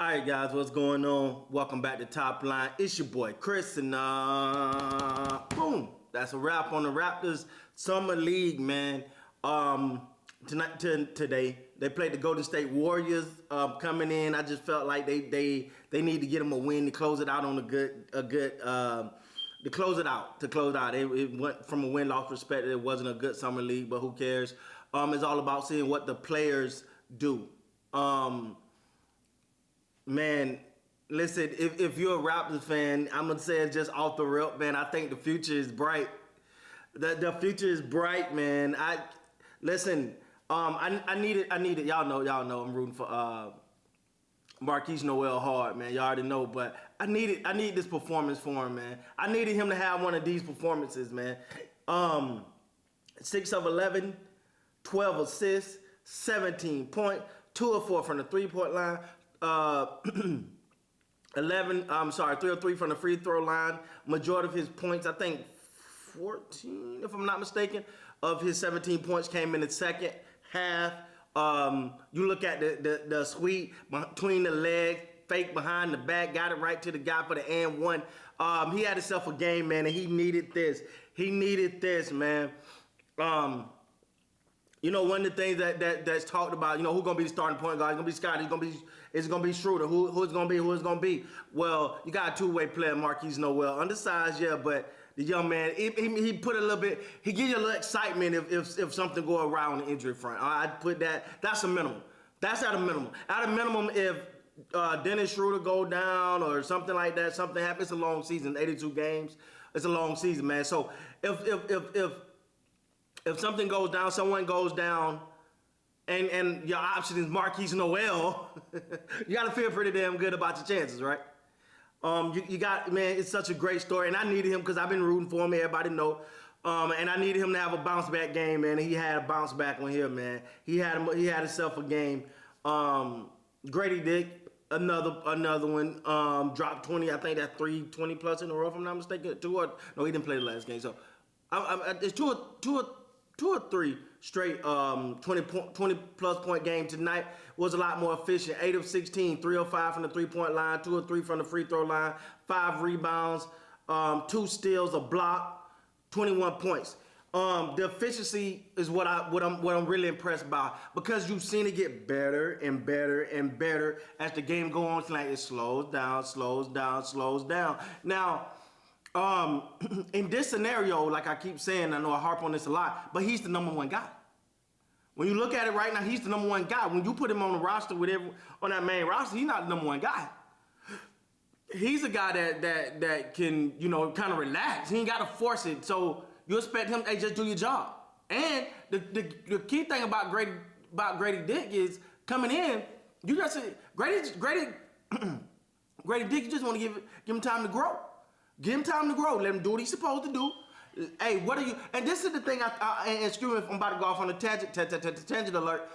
All right, guys, what's going on? Welcome back to Top Line. It's your boy Chris, and boom, that's a wrap on the Raptors Summer League, man. Today they played the Golden State Warriors. Coming in, I just felt like they need to get them a win to close it out on to close it out. It went from a win-loss perspective. It wasn't a good summer league, but who cares? It's all about seeing what the players do. Man, listen, if you're a Raptors fan, I'm going to say it just off the rip, man. I think the future is bright. The future is bright, man. I need it. Y'all know I'm rooting for Markquis Nowell hard, man. Y'all already know, but I need this performance for him, man. I needed him to have one of these performances, man. 6 of 11, 12 assists, 17 points, 2 of 4 from the three-point line. 3 of 3 from the free throw line. Majority of his points, I think 14, if I'm not mistaken, of his 17 points came in the second half. You look at the sweep between the legs, fake behind the back, got it right to the guy for the and one. He had himself a game, man, and he needed this. He needed this, man. You know, one of the things that's talked about, you know, who's gonna be the starting point guard? It's gonna be Scott. It's gonna be Schroeder. Who's gonna be? Well, you got a two-way player, Markquis Nowell, undersized, yeah, but the young man, he put a little bit. He gives you a little excitement if something go around on the injury front. I'd put that. That's a minimum. That's at a minimum. At a minimum, if Dennis Schroeder go down or something like that, something happens. It's a long season, 82 games. It's a long season, man. So if something goes down, someone goes down, and your option is Markquis Nowell, you got to feel pretty damn good about your chances, right? You got, man, it's such a great story, and I needed him because I've been rooting for him. Everybody know, and I needed him to have a bounce back game, man. And he had a bounce back one here, man. He had himself a game. Gradey Dick, another one, dropped 20. I think that's 20 plus in a row, if I'm not mistaken. No, he didn't play the last game, so it's two or three straight 20 plus point game tonight. Was a lot more efficient. 8 of 16, 3 of 5 from the 3-point line, 2 of 3 from the free throw line, 5 rebounds, 2 steals, a block, 21 points. The efficiency is what I'm really impressed by, because you've seen it get better and better and better as the game goes on. It's like it slows down. Now, in this scenario, like I keep saying, I know I harp on this a lot, but he's the number one guy. When you look at it right now, he's the number one guy. When you put him on the roster on that main roster, he's not the number one guy. He's a guy that can, you know, kind of relax. He ain't got to force it. So you expect him, hey, just do your job. And the key thing about Gradey Dick is coming in, you just Gradey Dick, you just want to give him time to grow. Give him time to grow. Let him do what he's supposed to do. Hey, what are you? And this is the thing. And excuse me if I'm about to go off on a tangent alert.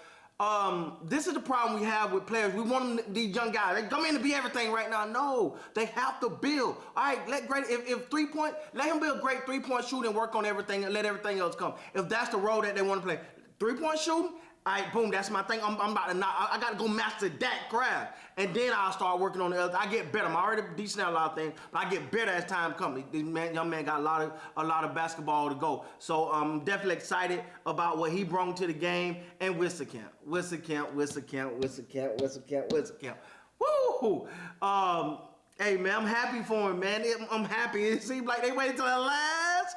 This is the problem we have with players. We want them, these young guys. They come in to be everything right now. No, they have to build. All right, let him be a great 3-point shooter and work on everything and let everything else come. If that's the role that they want to play, 3-point shooting. All right, boom, that's my thing. I'm about to I got to go master that craft. And then I'll start working on the other. I get better. I'm already decent at a lot of things, but I get better as time comes. This young man got a lot of basketball to go. So I'm definitely excited about what he brought to the game. And Wieskamp. Woo! Hey, man, I'm happy for him, man. I'm happy. It seems like they waited till the last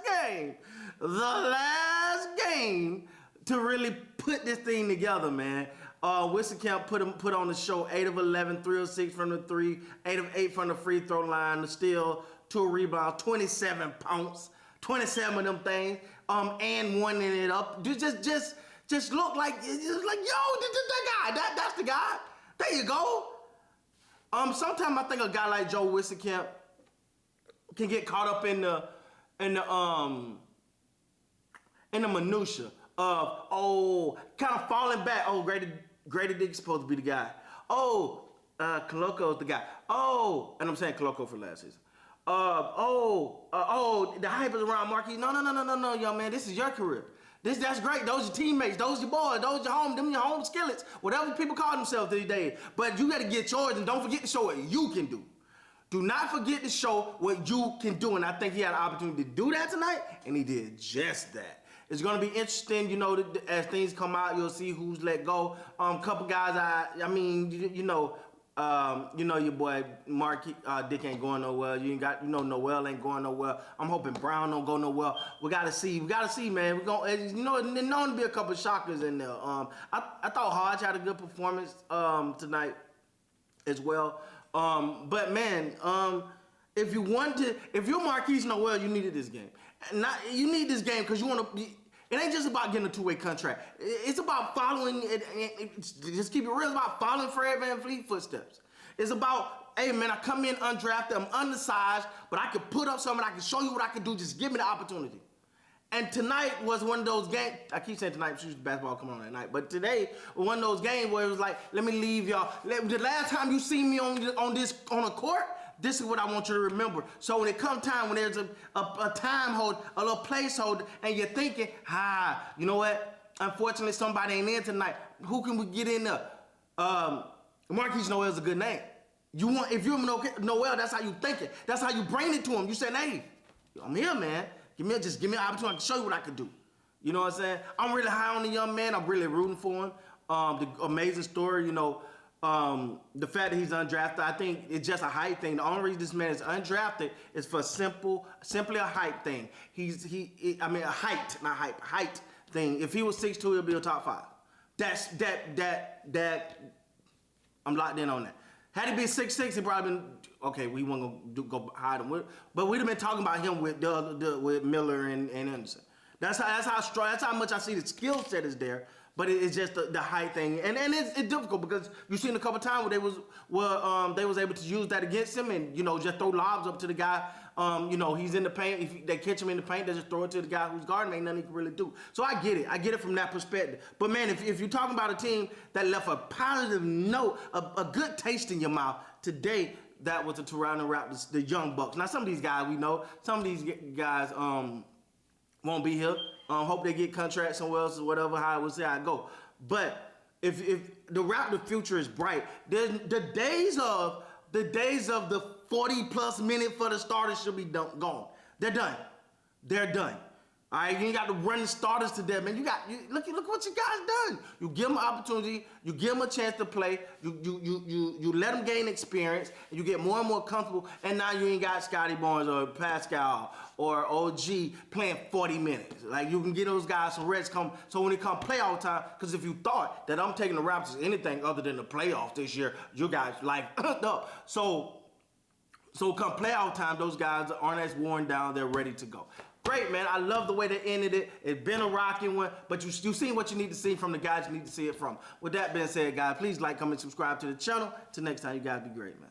game to really put this thing together, man. Wieskamp put on the show. 8 of 11, 3 of 6 from the 3, 8 of 8 from the free throw line, the steal, 2 rebounds, 27 points, 27 of them things, and one in it up. Just look like, yo, that guy, that's the guy. There you go. Sometimes I think a guy like Joe Wieskamp can get caught up in the minutia of, kind of falling back. Gradey Dick's supposed to be the guy. Coloco's the guy. And I'm saying Coloco for last season. The hype is around Markquis. No, young man, this is your career. That's great. Those are your teammates. Those are your boys. Those are your home. Them your home skillets. Whatever people call themselves these days. But you got to get yours, and don't forget to show what you can do. Do not forget to show what you can do. And I think he had an opportunity to do that tonight, and he did just that. It's going to be interesting, you know, as things come out, you'll see who's let go. Couple guys, I mean, you know, your boy Markquis Dick ain't going nowhere. You ain't got, Nowell ain't going nowhere. I'm hoping Brown don't go nowhere. We gotta see, man. We gonna, there's known to be a couple shockers in there. I thought Hodge had a good performance tonight as well. But man, if you're Markquis Nowell, you needed this game. You need this game because you want to. It ain't just about getting a two-way contract. It's about following it. Just keep it real. It's about following Fred VanVleet's footsteps. It's about, hey man, I come in undrafted, I'm undersized, but I can put up something. I can show you what I can do. Just give me the opportunity. And tonight was one of those games. I keep saying tonight, because basketball come on at night. But today was one of those games where it was like, let me leave y'all. The last time you see me on a court, this is what I want you to remember. So when it comes time, when there's a time hold, a little placeholder, and you're thinking, you know what? Unfortunately, somebody ain't in tonight. Who can we get in there? Markquis Nowell is a good name. If you're Nowell, that's how you think it. That's how you bring it to him. You say, hey, I'm here, man. Just give me an opportunity to show you what I can do. You know what I'm saying? I'm really high on the young man. I'm really rooting for him. The amazing story, the fact that he's undrafted, I think it's just a hype thing. The only reason this man is undrafted is for simply a hype thing. A height thing. If he was 6'2", he'll be a top 5. I'm locked in on that. Had he been 6'6", he probably been, okay, we won't go hide him. But we'd have been talking about him with Miller and Anderson. That's how much I see the skill set is there. But it's just the height thing, and it's difficult because you've seen a couple times where they was able to use that against him, and just throw lobs up to the guy. He's in the paint. If they catch him in the paint, they just throw it to the guy who's guarding. Ain't nothing he can really do. So I get it from that perspective. But man, if you're talking about a team that left a positive note, a good taste in your mouth today, that was the Toronto Raptors, the young Bucks. Now some of these guys we know, some of these guys won't be here. Hope they get contracts somewhere else or whatever, how we'll see how it go. But if the Raptor future is bright, the days of the 40+ minute for the starters should be gone. They're done. They're done. All right, you ain't got to run the starters to death, man. Look what you guys done. You give them an opportunity, you give them a chance to play, you let them gain experience, and you get more and more comfortable. And now you ain't got Scotty Barnes or Pascal or OG playing 40 minutes. Like you can get those guys some rest so when it come playoff time. Because if you thought that I'm taking the Raptors anything other than the playoffs this year, you guys up. So come playoff time, those guys aren't as worn down. They're ready to go. Great, man. I love the way they ended it. It's been a rocking one, but you've seen what you need to see from the guys you need to see it from. With that being said, guys, please like, comment, subscribe to the channel. Till next time, you guys be great, man.